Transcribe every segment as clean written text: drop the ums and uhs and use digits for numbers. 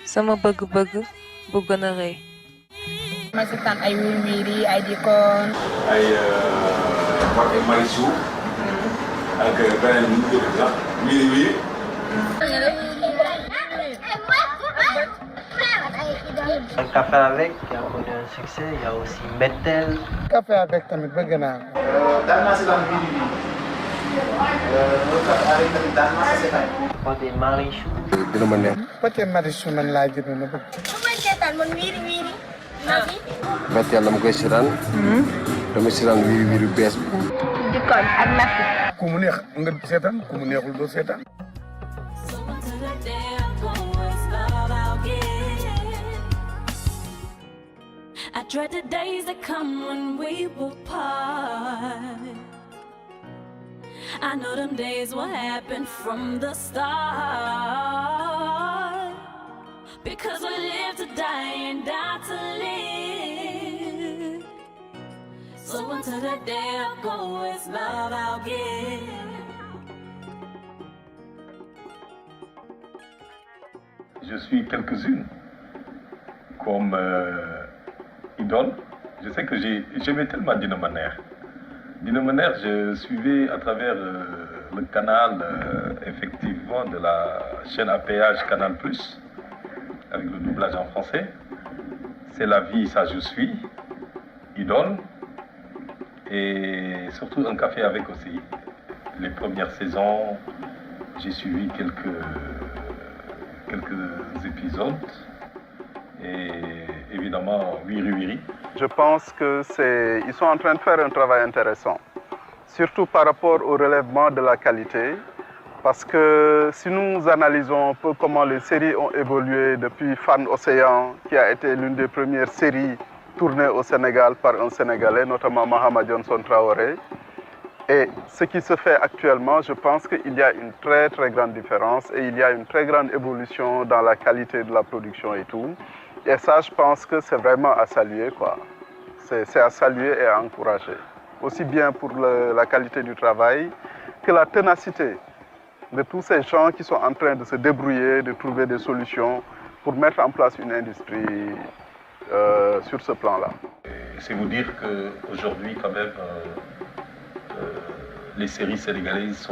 Sama bëgg-bëgg bu gën a rëy. ma seetaan ay Wiri Wiri ay Dikon. ay Pod et Marichou. ak beneen bu ñu tudd sax Wiri Wiri. Un café avec qui a connu un succès, il y a aussi Bettel. Café avec tamit bëgg naa. daan naa si lan Wiri Wiri. café avec tamit daan naa si seetaan. Pod et Marichou. dina ma neex. Pod et Marichou man laa gënoon a bëgg. bu may seetaan man Wiri Wiri. Nafi. Bettel dama koy siraan. dama siraan Wiri Wiri bees bi. Dikon ak Nafi. ku mu neex nga seetaan ku mu neexul doo seetaan. I dread the days that come when we will part. I know them days will happen from the start. Because we live to die and die to live. So until the day I go, it's love I'll give. Je suis quelques-unes comme idole. Je sais que j'aimais tellement Dina Maner. Dina Maner, je suivais à travers le canal, effectivement, de la chaîne à péage Canal+, avec le doublage en français. C'est la vie, ça je suis, idole. Et surtout un café avec aussi. Les premières saisons, j'ai suivi quelques épisodes. Et évidemment, Wiri Wiri. Je pense qu'ils sont en train de faire un travail intéressant, surtout par rapport au relèvement de la qualité, parce que si nous analysons un peu comment les séries ont évolué depuis Fan Océan, qui a été l'une des premières séries tournées au Sénégal par un Sénégalais, notamment Mahama Johnson Traoré, et ce qui se fait actuellement, je pense qu'il y a une très très grande différence et il y a une très grande évolution dans la qualité de la production et tout. Et ça, je pense que c'est vraiment à saluer, quoi. C'est à saluer et à encourager. Aussi bien pour la qualité du travail que la ténacité de tous ces gens qui sont en train de se débrouiller, de trouver des solutions pour mettre en place une industrie sur ce plan-là. C'est vous dire qu'aujourd'hui, quand même, les séries sénégalaises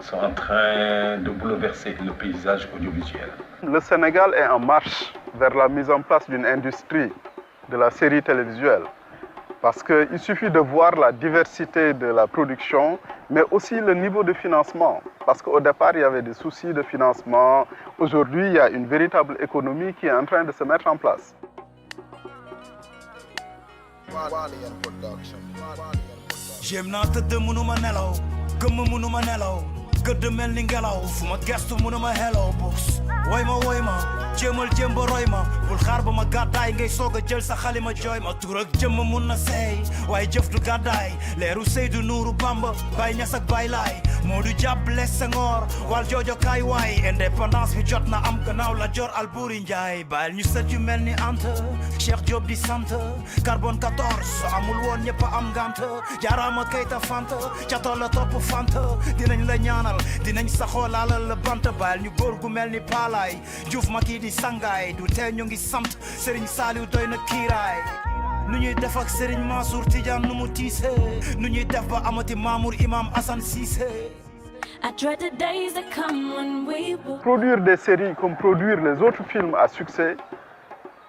sont en train de bouleverser le paysage audiovisuel. Le Sénégal est en marche vers la mise en place d'une industrie de la série télévisuelle. Parce qu'il suffit de voir la diversité de la production, mais aussi le niveau de financement. Parce qu'au départ, il y avait des soucis de financement. Aujourd'hui, il y a une véritable économie qui est en train de se mettre en place. J'aime naa tëdd mënuma nelaw gëmm mënuma nelaw gëdd mel ni ngelaw fu ma gestu mënuma hello books woy ma jéemal jéem ba roy ma bul xaar ba ma gàddaay ngay soog a jël sa xalima jooy ma tur ak jëmm mun na seey waaye jëf du gàddaay leeru Seydou Nourou Bamba Baay Ñas ak Baay Laay moo du jàppale Senghor wal joojo kaay waay indépendance bi jot na am gannaaw la Joor Alburi Njaay bàyyil ñu sët yu mel ni Anta Cheikh Diop di sant carbone 14 so amul woon ñëpp am ngant jaaraama Keita Fanta catoo la topp Fanta dinañ la ñaanal dinañ saxoo laalal la bant bàyyil ñu góor gu mel ni Paalaay Diouf Macky di sangaay du tee ñu ngi sant Serigne Saliou doy na kiiraay nu ñuy def ak Serigne Mansour Tidiane nu mu tiisee nu ñuy def ba amati Mamour Imam Assane Cissé. Produire des séries comme produire les autres films à succès,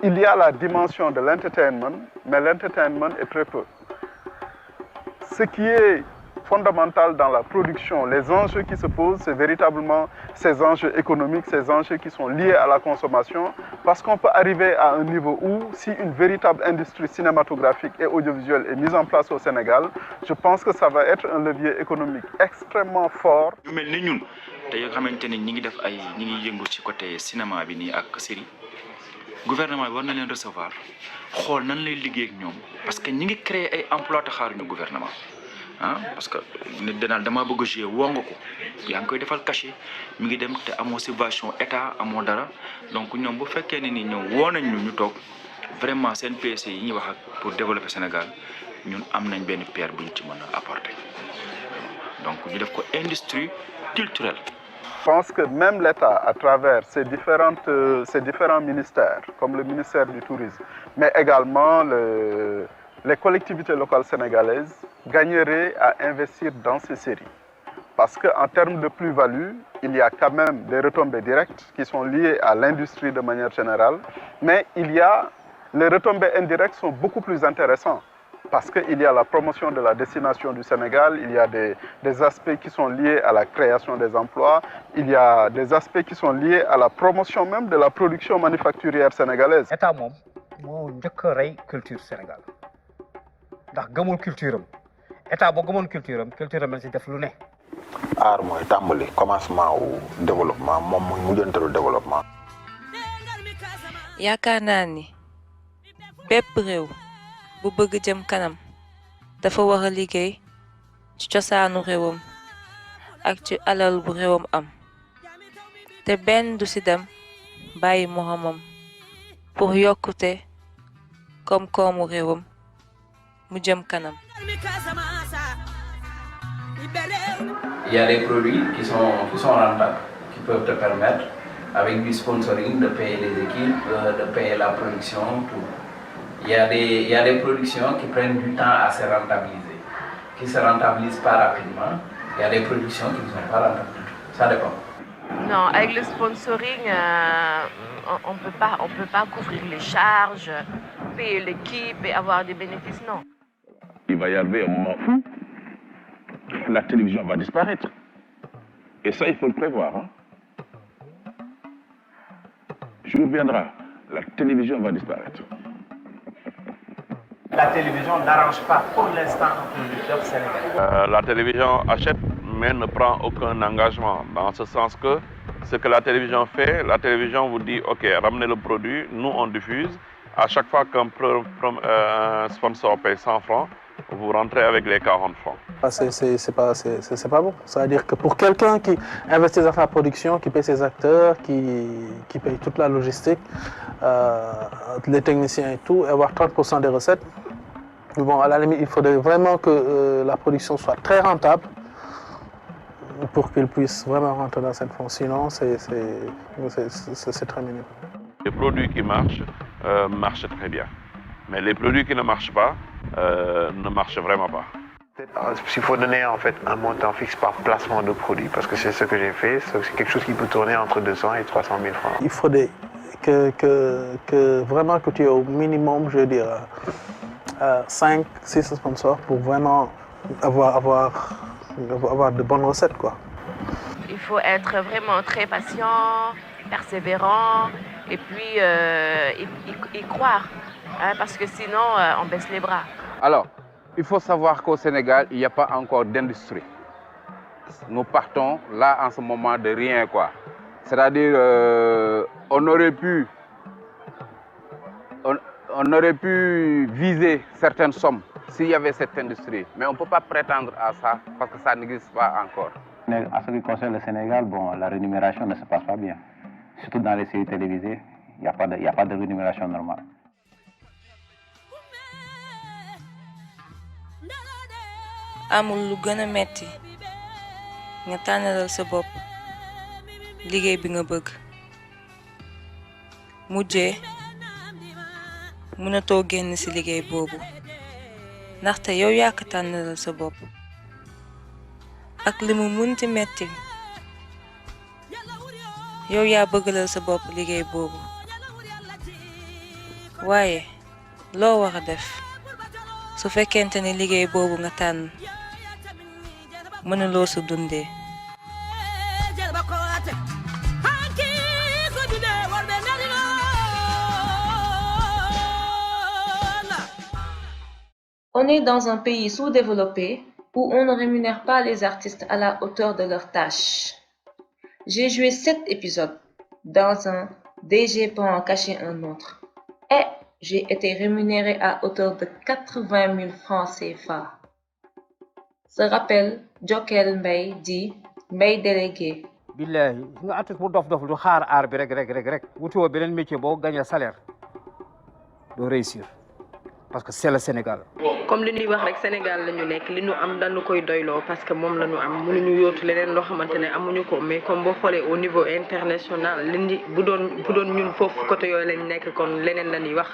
il y a la dimension de l'entertainment, mais l'entertainment est très peu. Ce qui est fondamental dans la production, les enjeux qui se posent, c'est véritablement ces enjeux économiques, ces enjeux qui sont liés à la consommation, parce qu'on peut arriver à un niveau où, si une véritable industrie cinématographique et audiovisuelle est mise en place au Sénégal, je pense que ça va être un levier économique extrêmement fort. Ñu mel ni ñun te yoo xamante ne ñi ngi def ay ñi ngi yëngu ci côté cinéma bi nii ak série gouvernement bi war na leen recevoir xool nan lay liggéey ak ñoom parce que ñi ngi créer ay emploi te xaaruñu gouvernement. Parce que nit danaan dama bëgg a jouer woo nga ko yaa ngi koy defal cachet mi ngi dem te amoo subvention état amoo dara donc ñoom bu fekkee ne ni ñoom woo nañ ñu toog vraiment seen PSE yi ñuy wax ak pour développer Sénégal ñun am nañ benn pierre buñ ci mën a apporter donc ñu def ko industrie culturelle. Je pense que même l'État, à travers ses différents ministères, comme le ministère du Tourisme, mais également les collectivités locales sénégalaises, gagneraient à investir dans ces séries. Parce qu'en termes de plus-value, il y a quand même des retombées directes qui sont liées à l'industrie de manière générale, mais les retombées indirectes sont beaucoup plus intéressantes. Parce qu'il y a la promotion de la destination du Sénégal, il y a des aspects qui sont liés à la création des emplois, il y a des aspects qui sont liés à la promotion même de la production manufacturière sénégalaise. État moom moo njëkk a rey culture Sénégal ndax gëmul culture am état boo gëmoon culture am la ci def lu ne. aar mooy tàmbali commencement wu développement moom mooy mujjantalu développement. yaakaar naa ni bépp réew bu bëgg jëm kanam dafa war a liggéey ci cosaanu réewam ak ci alal bu réewam am te benn du ci dem bàyyi moromam pour yokkute koom-koomu réewam mu jëm kanam. Il y a des produits qui sont rentables, qui peuvent te permettre, avec du sponsoring, de payer les équipes, de payer la production, tout. Il y a des productions qui prennent du temps à se rentabiliser, qui se rentabilisent pas rapidement. Il y a des productions qui ne sont pas rentables du tout. Ça dépend. Non, avec le sponsoring, on peut pas couvrir les charges, payer l'équipe et avoir des bénéfices, non. Il va y arriver un moment où la télévision va disparaître. Et ça, il faut le prévoir. Hein. Je reviendrai. La télévision va disparaître. La télévision n'arrange pas pour l'instant un producteur sénégalais. La télévision achète mais ne prend aucun engagement. Dans ce sens que ce que la télévision fait, la télévision vous dit ok, ramenez le produit, nous on diffuse. À chaque fois qu'un sponsor paye 100 francs, vous rentrez avec les 40 francs. C'est pas bon. C'est-à-dire que pour quelqu'un qui investit dans la production, qui paye ses acteurs, qui paye toute la logistique, les techniciens et tout, et avoir 30% des recettes, bon, à la limite, il faudrait vraiment que la production soit très rentable pour qu'il puisse vraiment rentrer dans cette fonction. Sinon, c'est très minime. Les produits qui marchent très bien. Mais les produits qui ne marchent pas ne marchent vraiment pas. Il faut donner en fait un montant fixe par placement de produit, parce que c'est ce que j'ai fait. C'est quelque chose qui peut tourner entre 200 et 300 000 francs. Il faudrait que vraiment que tu aies au minimum, je veux dire, 5-6 sponsors pour vraiment avoir de bonnes recettes, quoi. Il faut être vraiment très patient, persévérant, et puis y croire, hein, parce que sinon on baisse les bras. Alors, il faut savoir qu'au Sénégal, il n'y a pas encore d'industrie. Nous partons là en ce moment de rien, quoi. C'est-à-dire, on aurait pu viser certaines sommes s'il y avait cette industrie. Mais on ne peut pas prétendre à ça parce que ça n'existe pas encore. En ce qui concerne le Sénégal, bon, la rémunération ne se passe pas bien. Surtout dans les séries télévisées, il n'y a pas de rémunération normale. amul lu gën a metti nga tànnalal sa bopp liggéey bi nga bëgg mujjee mënatoo génn ci liggéey boobu ndaxte yow yaa ko tànnalal sa bopp ak li mu munti metti yow yaa bëggalal sa bopp liggéey boobu waaye loo war a def su fekkente ni liggéey boobu nga tànn mënuloo sa dundee. On est dans un pays sous-développé où on ne rémunère pas les artistes à la hauteur de leurs tâches. J'ai joué 7 épisodes dans un DG pour en cacher un autre. Et j'ai été rémunéré à hauteur de 80 000 francs CFA. Se rappelle Jokel Mbaye dit Mbaye délégué. billahi nga artiste bu dof du xaar aar bi rek wuti woo beneen métier boo gagné salaire doo réussir parce que c'est le Sénégal. comme li ñuy wax rek Sénégal la ñu nekk li ñu am dañu koy doyloo parce que moom la ñu am mënuñu yóotu leneen loo xamante ne amuñu ko mais comme boo xoolee au niveau international li ñu bu doon ñun foofu côté yooyu lañ nekk kon leneen la ñuy wax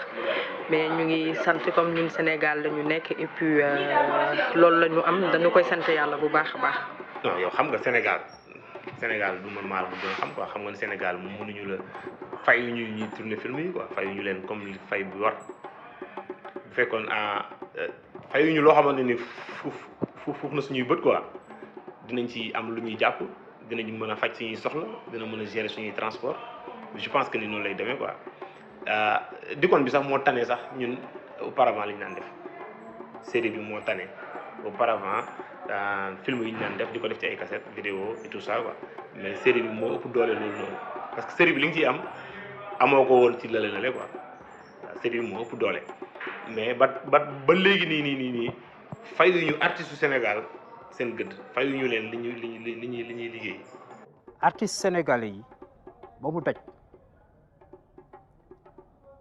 mais ñu ngi sant comme ñun Sénégal la ñu nekk et puis loolu la ñu am dañu koy sant yàlla bu baax a baax. non yow xam nga Sénégal du man maa la ko gën a xam quoi xam nga ne Sénégal moom mënuñu la fay yu ñuy tourner film yi quoi fay yu ñu leen comme li fay bu war bu fekkoon fay yu ñu loo xamante ni fuuf na suñuy bët quoi dinañ ci am lu ñuy jàpp dinañ mën a faj suñuy soxla dina mën a gérer suñuy transport je pense que ni noonu lay demee quoi dikoon bi sax moo tane sax ñun auparavant li ñu naan def série bi moo tane auparavant film yi ñu naan def di ko def ci ay cassette vidéo et tout ça quoi mais série bi moo ëpp doole loolu noonu parce que série bi li nga ciy am amoo ko woon ci lële quoi série bi moo ëpp doole mais ba léegi nii fayuñu artiste Sénégal seen gëdd fayuñu leen li ñuy liggéey. artiste sénégalais yi ba mu daj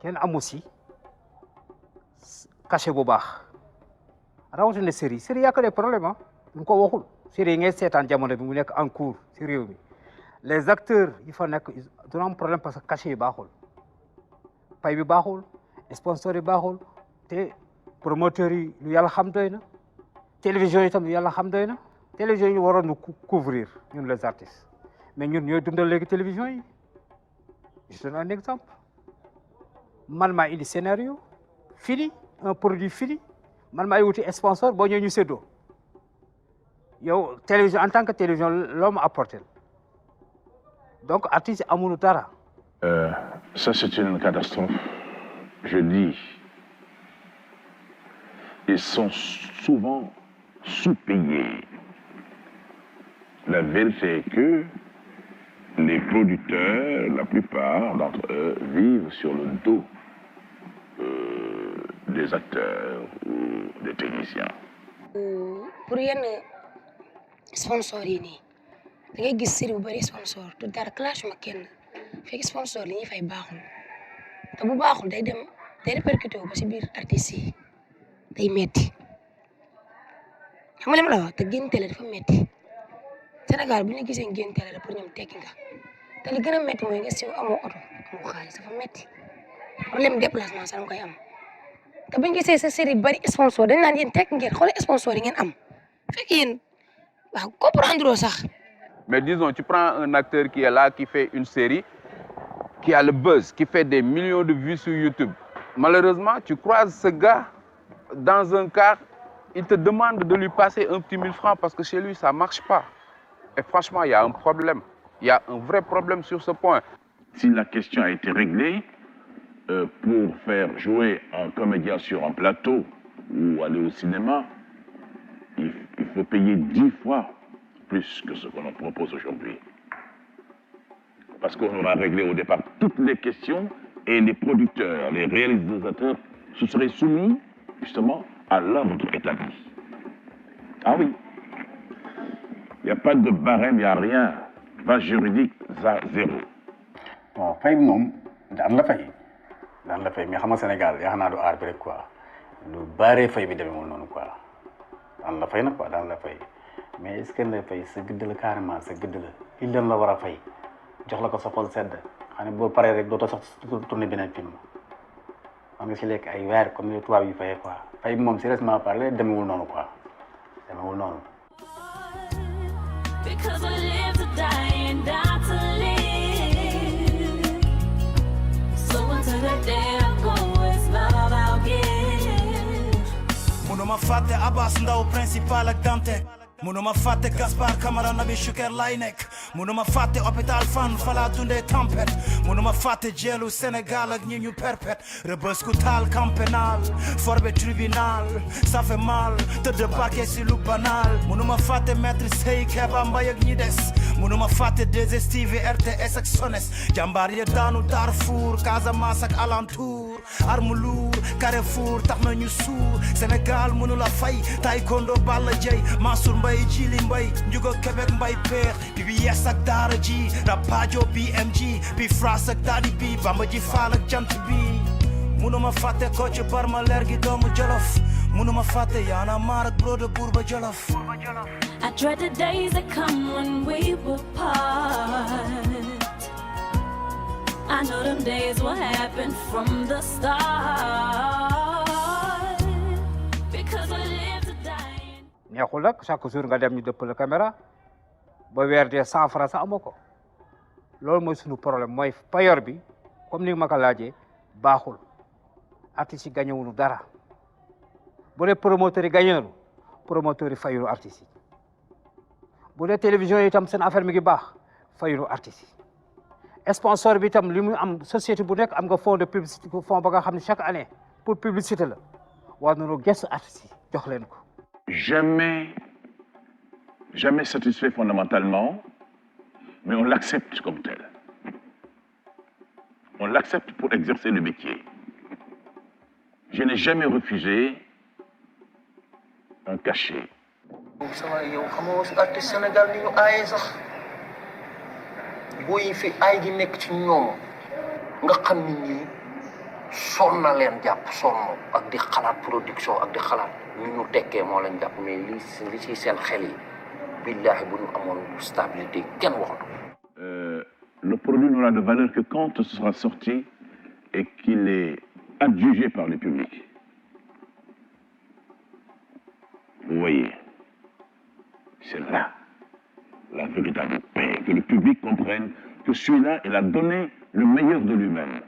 kenn amu si cachet bu baax rawatina série yaa ko des problèmes ah ñu ko waxul série yi ngay seetaan jamono bi mu nekk en cours si réew mi les acteurs yi fa nekk dina am problème parce que cachet yi baaxul pay bi baaxul sponsor yi baaxul te promoteurs yi lu yàlla xam doy na télévision yi tam lu yàlla xam doy na télévision yi waroon nu couvrir ñun les artistes mais ñun ñooy dundal léegi télévision yi je donne un exemple man maa indi scénario fini un produit fini man maay wuti sponsor boo ñëwee ñu séddoo yow télévision en tant que télévision loo ma apporté donc artiste amuñu dara. Ça c'est une catastrophe. Je dis, ils sont souvent sous-payés. La vérité est que les producteurs, la plupart d'entre eux, vivent sur le dos des acteurs ou des techniciens. Pour yenn sponsor yi nii da ngay gis série bu bëri sponsor du dara clash ma kenn fekk sponsor li ñuy fay baaxul te bu baaxul day répercuté wu ba si biir artistes yi day metti xam nga li ma la wax te génn télé dafa metti Sénégal bu ñu gisee génn télé pour ñoom tekki nga te li gën a metti mooy nga siiw amoo oto amoo xaalis dafa metti problème déplacement sax nga koy am te bu ñu gisee sa série bari sponsor dañ naan yéen tekki ngeen xoolal sponsor yi ngeen am fekk yéen waaw comprendre sax. Mais disons, tu prends un acteur qui est là, qui fait une série, qui a le buzz, qui fait des millions de vues sur YouTube. Malheureusement, tu croises ce gars dans un car, il te demande de lui passer un petit 1000 francs parce que chez lui, ça ne marche pas. Et franchement, il y a un problème. Il y a un vrai problème sur ce point. Si la question a été réglée, pour faire jouer un comédien sur un plateau ou aller au cinéma, il faut payer 10 fois plus que ce qu'on en propose aujourd'hui. Parce qu'on aura réglé au départ toutes les questions et les producteurs, les réalisateurs se seraient soumis justement à l'ordre établi. Ah oui. Il n'y a pas de barème, il n'y a rien. Base juridique, zéro. Bon, fay moom daan la fay mais xam nga Sénégal yaa xanaa du aar bi rek quoi lu bare fay bi demee noonu quoi daan la fay nag quoi daan la fay mais est-ce que la fay sa gëdd la carrément sa gëdd la il la war a fay jox la ko sa xol sedd xam ne boo paree rek dootoo sax tourner beneen film xam nga si lekk ay weer comme les tubaab yi fayee quoi fay bi moom sérieusement parler demewul noonu quoi demewul noonu. Because we live to die and die to live. So until the day I go, it's love I'll give. Munuma fàtte Abbas Ndaw principal ak Dante. Munuma fàtte Gaspar Camara Nabi Choucair lay nekk. Munuma fàtte hôpital Fann fala dundee tempête. Munuma fàtte jeelu Sénégal ak ñi ñu perpète. Rebeuss ku taal camp pénal. Forbe tribunal. Ça fait mal tëdd parquet si lu banal. Munuma fàtte maître Sey Keba Mbaye ak ñi des. Munuma fàtte 2STV RTS ak Sones. Jàmbaar ya daanu Darfour Casamance ak alentour. Arme lourd Carrefour tax na ñu suur. Sénégal mënu la fay taekwondo Balla Dieye Mansour Mbaye Jili Mbaye Njugo Québec Mbaye Père PBS ak Daara Ji Rapadio BMG bi France ak Dadi bi Bamba ji Fall ak Jant bi munuma fàtte ko ci barma leer gi doomu Jolof munuma fàtte yaana maar ak bro de Bourba Jolof I dread the days that come when we will part. I know them days will happen from the start. Because we live to die. neexul nag chaque jour nga dem ñu dëpp la caméra ba weer dee 100 francs sax amoo ko loolu mooy suñu problème mooy payor bi comme ni ma ko laajee baaxul artistes yi gagné wuñu dara bu dee promoteurs yi gagné nañu promoteurs yi fayuñu artistes yi bu dee télévision yi itam seen affaire mi ngi baax fayuñu artistes yi sponsor bi itam li mu am société bu nekk am nga fond de publicité fond ba nga xam ne chaque année pour publicité la war nañoo gëstu artistes yi jox leen ko. Jamais satisfait fondamentalement, mais on l'accepte comme tel. On l'accepte pour exercer le métier. Je n'ai jamais refusé un cachet. sama yow xamoo si artiste Sénégal ni ñu aayee sax booy fi aay gi nekk ci ñoom nga xam ni ñii sonn na leen jàpp sonn ak di xalaat production ak di xalaat ni ñu tekkee moo leen jàpp mais li ci seen xel yi billahi bu ñu amoon stabilité kenn waxatu. Le produit n'aura de valeur que quand ce sera sorti et qu'il est adjugé par le public. Vous voyez, c'est là la véritable paix, que le public comprenne que celui-là, il a donné le meilleur de lui-même.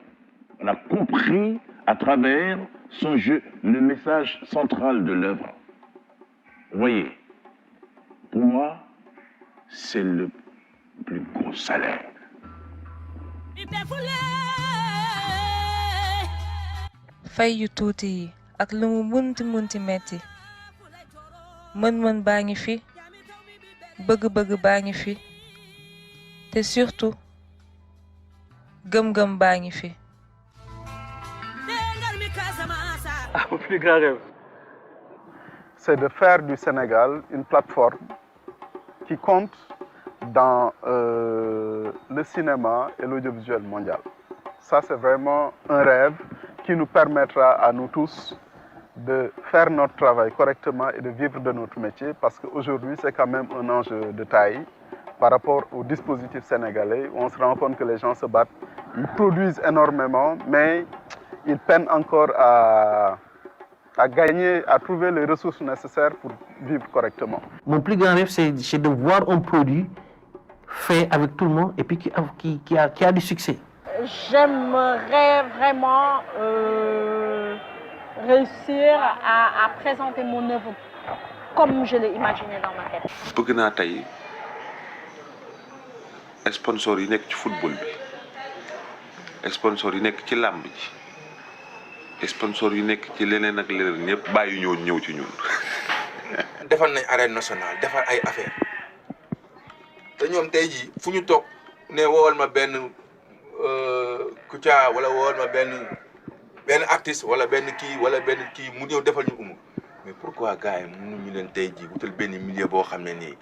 On a compris à travers son jeu le message central de l'œuvre. Vous voyez, pour moi, c'est le plus gros salaire. fay yu tuuti yi ak lu mu munti metti mën-mën baa ngi fi bëgg-bëgg baa ngi fi te surtout gëm-gëm baa ngi fi. Mon plus grand rêve, c'est de faire du Sénégal une plateforme qui compte dans le cinéma et l'audiovisuel mondial. Ça, c'est vraiment un rêve qui nous permettra à nous tous de faire notre travail correctement et de vivre de notre métier, parce qu'aujourd'hui, c'est quand même un enjeu de taille par rapport au dispositif sénégalais, où on se rend compte que les gens se battent, ils produisent énormément, mais ils peinent encore à gagner, à trouver les ressources nécessaires pour vivre correctement. Mon plus grand rêve, c'est de voir un produit fait avec tout le monde et puis qui a du succès. J'aimerais vraiment réussir à présenter mon œuvre comme je l'ai imaginé dans ma tête. bëgg naa tey sponsor yi nekk ci football bi sponsor yi nekk ci làmb ji sponsor yi nekk ci leneen ak leneen ñëpp bàyyi ñëw ci ñun. defal nañ arène nationale defal ay affaire te ñoom tey jii fu ñu toog ne woowal ma benn Kouthia wala woowal ma benn artiste wala benn kii mu ñëw defal ñu umu mais pourquoi gars yi mënuñu leen tey jii wutal benn milieu boo xam ne nii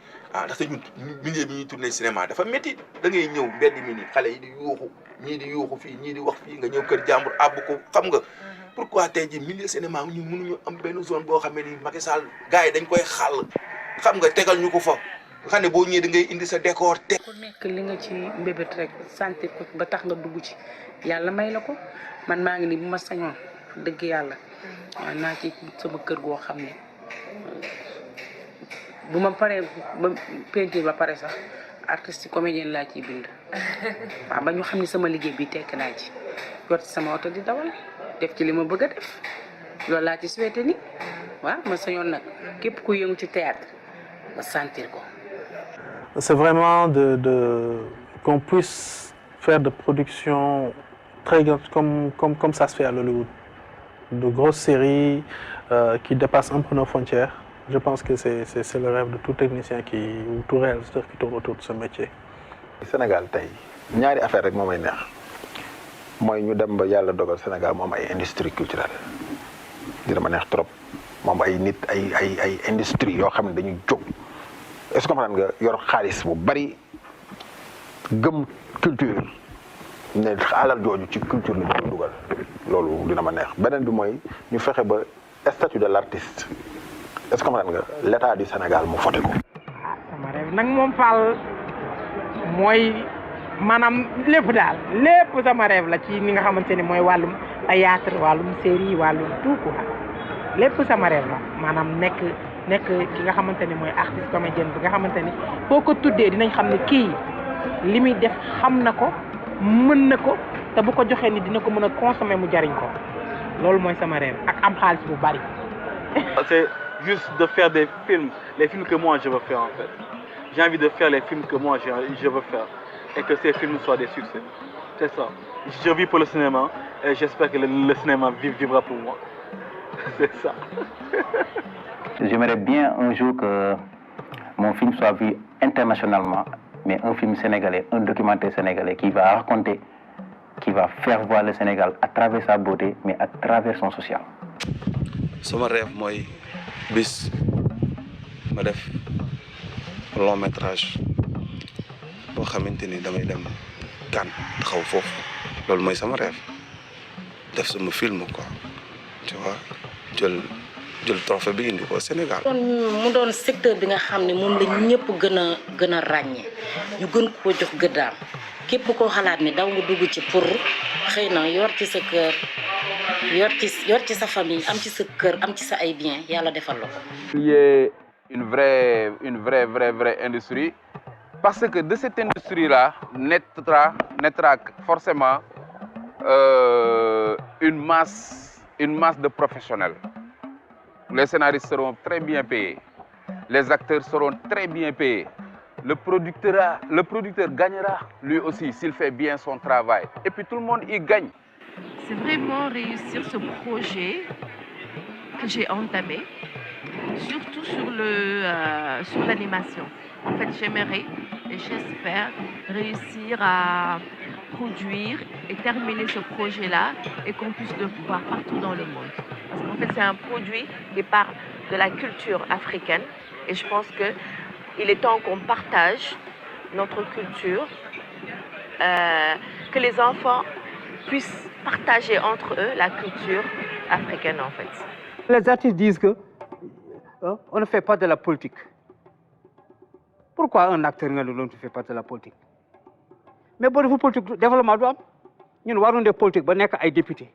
ndaxte ñun milieu bi ñuy tourné cinéma dafa métti da ngay ñëw mbedd mi nii xale yi di yuuxu ñii di yuuxu fii ñii di wax fii nga ñëw kër jàmbur àbb ko xam nga pourquoi tey jii milieu cinéma ñun mënuñu am benn zone boo xam ne nii Macky Sall gars yi dañ koy xàll xam nga tegal ñu ko fa nga xam ne boo ñëwee da ngay indi sa décor teg. ku nekk li nga ci mbébét rek sentir ko ba tax nga dugg ci yàlla may la ko man maa ngi nii bu ma sañoon dëgg yàlla waaw naa ci sama kër goo xam ne bu ma paree ba peinture ba pare sax artiste comédien laa ciy bind waaw ba ñu xam ne sama liggéey bi tekk naa ci yor ci sama oto di dawal def ci li ma bëgg a def loolu laa ci souhaité ni waaw ma sañoon nag képp ku yëngu ci théâtre nga sentir ko. C'est vraiment qu'on puisse faire de productions très comme ça se fait à Hollywood. De grosses séries qui dépassent un peu nos frontières. Je pense que c'est le rêve de tout technicien ou tout réalisateur qui tourne autour de ce métier. Sénégal tey ñaari affaire rek moo may neex mooy ñu dem ba yàlla dogal Sénégal moom ay industrie culturelle dina ma neex trop moom ay nit ay industrie yoo xam ne dañuy jóg est-ce que comprendre nga yor xaalis bu bari gëm culture ne alal jooju ci culture la ñu dugal loolu dina ma neex beneen bi mooy ñu fexe ba statut de l'artiste est-ce que comprendre nga l'état du Sénégal mu fote ko. sama rêve nag moom Fall mooy maanaam lépp daal lépp sama rêve la ci ni nga xamante ni mooy wàllum théâtre wàllum série wàllum tout quoi lépp sama rêve la maanaam nekk ki nga xamante ni mooy artiste comédienne bi nga xamante ni boo ko tuddee dinañ xam ne kii li muy def xam na ko mën na ko te bu ko joxee ni dina ko mën a consommer mu jariñ ko loolu mooy sama rêve ak am xaalis bu bari. C'est juste de faire des films, les films que moi je veux faire en fait. J'ai envie de faire les films que moi je veux faire et que ces films soient des succès. C'est ça. Je vis pour le cinéma et j'espère que le cinéma vivra pour moi. C'est ça. J'aimerais bien un jour que mon film soit vu internationalement, mais un film sénégalais, un documentaire sénégalais qui va raconter, qui va faire voir le Sénégal à travers sa beauté, mais à travers son social. Sama rêve mooy bis ma def long métrage boo xamante ni damay dem Cannes taxaw foofu loolu mooy sama rêve def sama film quoi tu vois jël trophée bi indi ko Sénégal. mu doon secteur bi nga xam ne moom la ñëpp gën a ràññee ñu gën koo jox gëddaam képp koo xalaat ni daw nga dugg ci pour xëy na yor ci sa kër yor ci sa famille am ci sa kër am ci sa ay bien yàlla defal la ko. Il y ait une vraie industrie parce que de cette industrie là naîtra forcément une masse de professionnels. Les scénaristes seront très bien payés, les acteurs seront très bien payés. Le producteur gagnera lui aussi s'il fait bien son travail. Et puis tout le monde y gagne. C'est vraiment réussir ce projet que j'ai entamé, surtout sur l'animation. En fait, j'aimerais et j'espère réussir à produire et terminer ce projet-là et qu'on puisse le voir partout dans le monde. Parce qu'en fait, c'est un produit qui parle de la culture africaine et je pense qu'il est temps qu'on partage notre culture, que les enfants puissent partager entre eux la culture africaine en fait. Les artistes disent que on ne fait pas de la politique. Pourquoi un acteur ne fait pas de la politique? Mais boo deful politique développement du am ñun waroon def politique ba nekk ay député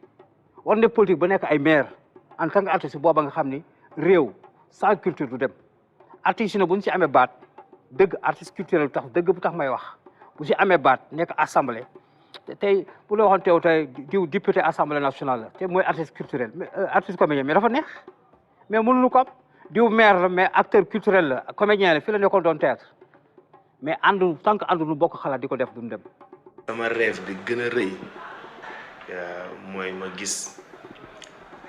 waroon def politique ba nekk ay maire en tant que artiste booba nga xam ni réew sans culture du dem artiste yi ne bu ñu si amee baat dëgg artiste culturel bu tax dëgg bu tax may wax bu si amee baat nekk assemblée tey bu la waxoon teew tey diw député assemblée nationale la te mooy artiste culturel mais artiste comédien mais dafa neex mais mënuñu ko am diw maire la mais acteur culturel la comédien la fii la nekkoon doon théâtre mais àndu tant que àndu nu bokk xalaat di ko def duñ dem. sama rêve bi gën a rëy mooy ma gis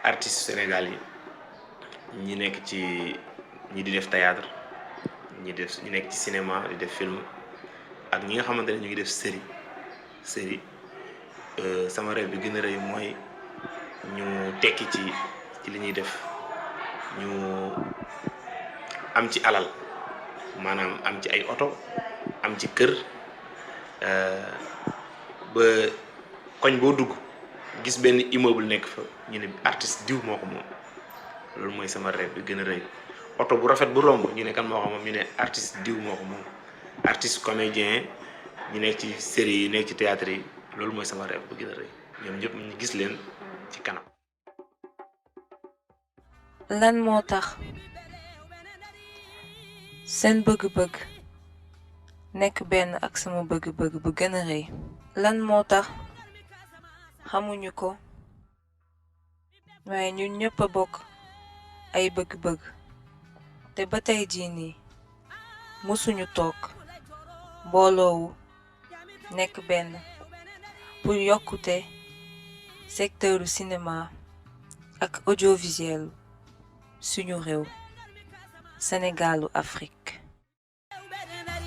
artistes Sénégal yi ñi nekk ci ñi di def théâtre ñi nekk ci cinéma di def film ak ñi nga xamante ne ñu ngi def série sama rêve bi gën a rëy mooy ñu tekki ci li ñuy def ñu am ci alal maanaam am ci ay oto am ci kër ba koñ boo dugg gis benn immeuble nekk fa ñu ne artiste diw moo ko moom loolu mooy sama rêve bi gën a rëy oto bu rafet bu romb ñu ne kan moo ko moom ñu ne artiste diw moo ko moom artiste comédien ñu nekk ci série yi nekk ci théâtre yi loolu mooy sama rêve bu gën a rëy ñoom ñëpp ñu gis leen ci kanam. lan moo tax seen bëgg-bëgg nekk benn ak sama bëgg-bëgg bu gën a rëy lan moo tax xamuñu ko waaye ñun ñëpp a bokk ay bëgg-bëgg te ba tey jii nii mësuñu toog mbooloowu nekk benn pour yokkute secteuru cinéma ak audiovisuel suñu réew Sénégalu Afrique.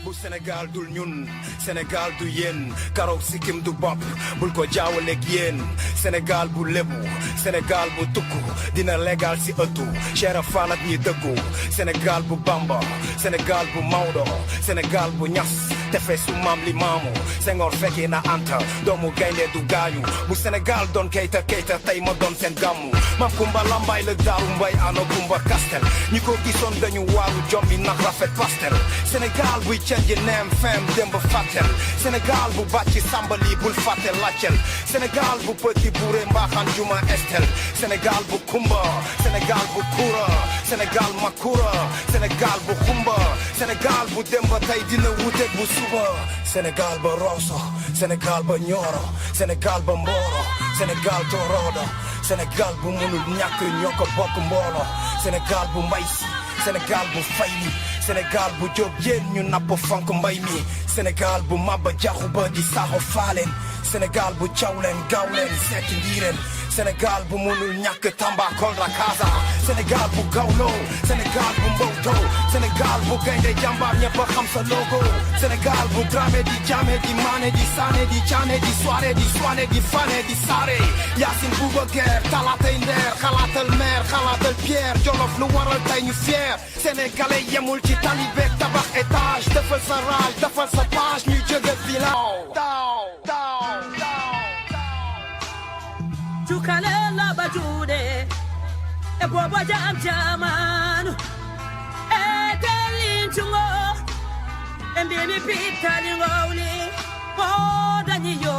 bu Sénégal dul ñun Sénégal du yéen karoog sikkim du bopp bul ko jaawaleeg yéen Sénégal bu lébu Sénégal bu tukku dina légal si ëttu Cheikh Fall ak ñi dëggu Sénégal bu Bamba Sénégal bu Maodo Sénégal bu Ñas tefe su maam li maamu Senghor fekkee na Anta doomu gaynde du gaañu bu Sénégal doon Keita tey ma doon seen gàmmu Mam Kumba Lambaay la Daaru Mbay ano Kumba Kastel ñi ko gisoon dañu waaru jommi nag rafet pastel Sénégal buy cenji neem fem démb fàttel Sénégal bu bàcci sàmbali bul fàtte laccel Sénégal bu petit bouré mbaaxaan juma estel Sénégal bu kumba Sénégal bu kura Sénégal makura Sénégal bu xumba Sénégal bu demba tey dina wuteeg bu suba Sénégal ba Rosso Sénégal ba Nioro Sénégal ba Mboro Sénégal Torodo Sénégal bu munul ñàkk ñoo ko bokk mboolo Sénégal bu mbay si Sénégal bu fay mi Sénégal bu jóg yéen ñu napp fonk mbay mi Sénégal bu mabba jaxu ba di saxo faaleen Sénégal bu cawleen gawleen sekki ndiireen Sénégal bu munul ñàkk Tamba Kolda Kaza Sénégal bu gawlo Sénégal bu mbowto Sénégal bu gaynde jàmbaar ñëpp a xam sa logo Sénégal bu Dramé di Jame di Mané di Sané di Cané di Soirée di Soane di Fane di Sare Yacine Bouba Guerre talatay ndeer xalaatal maire xalaatal Pierre Jolof lu waral tey ñu fier Sénégalais yemul ci talibeek tabax étage defal sa rage defal sa page ñuy jóge village Chukalela bajude e bobo jam jamanu e telinchungo e mbibi pitali ngawli o danyi yo